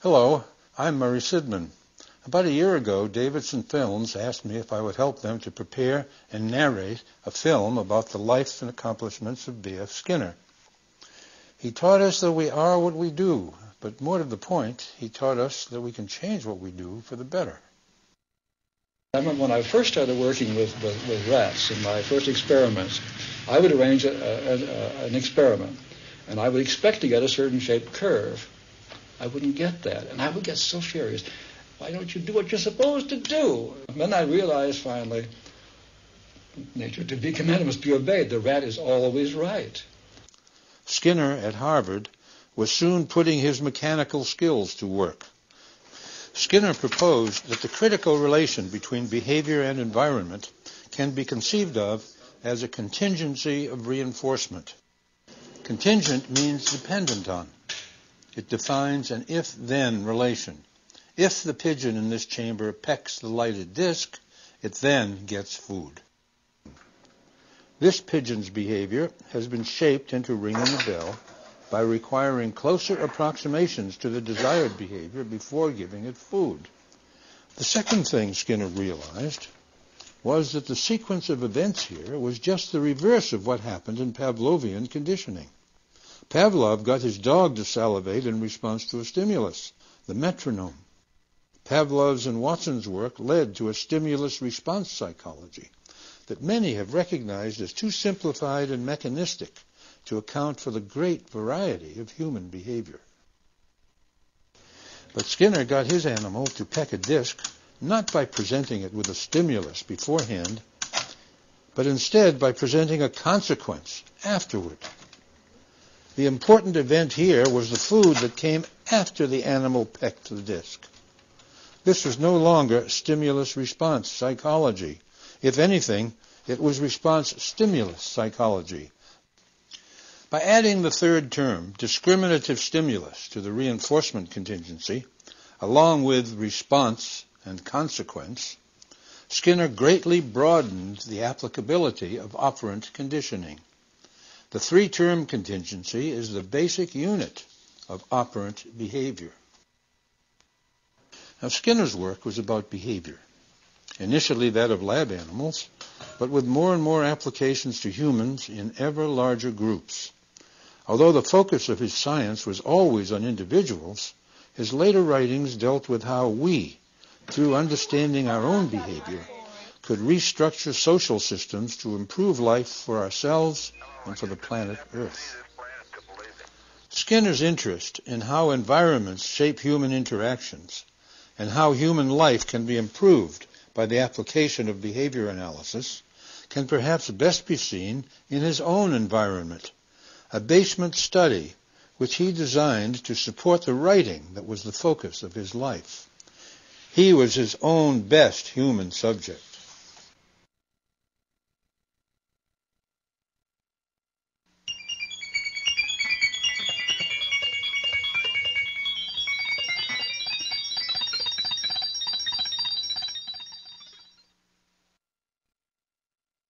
Hello, I'm Murray Sidman. About a year ago, Davidson Films asked me if I would help them to prepare and narrate a film about the life and accomplishments of B.F. Skinner. He taught us that we are what we do, but more to the point, he taught us that we can change what we do for the better. I remember when I first started working with rats in my first experiments, I would arrange an experiment, and I would expect to get a certain shaped curve. I wouldn't get that, and I would get so furious. Why don't you do what you're supposed to do? And then I realized finally, nature to be commanded must be obeyed. The rat is always right. Skinner at Harvard was soon putting his mechanical skills to work. Skinner proposed that the critical relation between behavior and environment can be conceived of as a contingency of reinforcement. Contingent means dependent on. It defines an if-then relation. If the pigeon in this chamber pecks the lighted disc, it then gets food. This pigeon's behavior has been shaped into ringing the bell by requiring closer approximations to the desired behavior before giving it food. The second thing Skinner realized was that the sequence of events here was just the reverse of what happened in Pavlovian conditioning. Pavlov got his dog to salivate in response to a stimulus, the metronome. Pavlov's and Watson's work led to a stimulus-response psychology that many have recognized as too simplified and mechanistic to account for the great variety of human behavior. But Skinner got his animal to peck a disc not by presenting it with a stimulus beforehand, but instead by presenting a consequence afterward. The important event here was the food that came after the animal pecked the disc. This was no longer stimulus-response psychology. If anything, it was response-stimulus psychology. By adding the third term, discriminative stimulus, to the reinforcement contingency, along with response and consequence, Skinner greatly broadened the applicability of operant conditioning. The three-term contingency is the basic unit of operant behavior. Now, Skinner's work was about behavior, initially that of lab animals, but with more and more applications to humans in ever larger groups. Although the focus of his science was always on individuals, his later writings dealt with how we, through understanding our own behavior, could restructure social systems to improve life for ourselves and for the planet Earth. Skinner's interest in how environments shape human interactions and how human life can be improved by the application of behavior analysis can perhaps best be seen in his own environment, a basement study which he designed to support the writing that was the focus of his life. He was his own best human subject.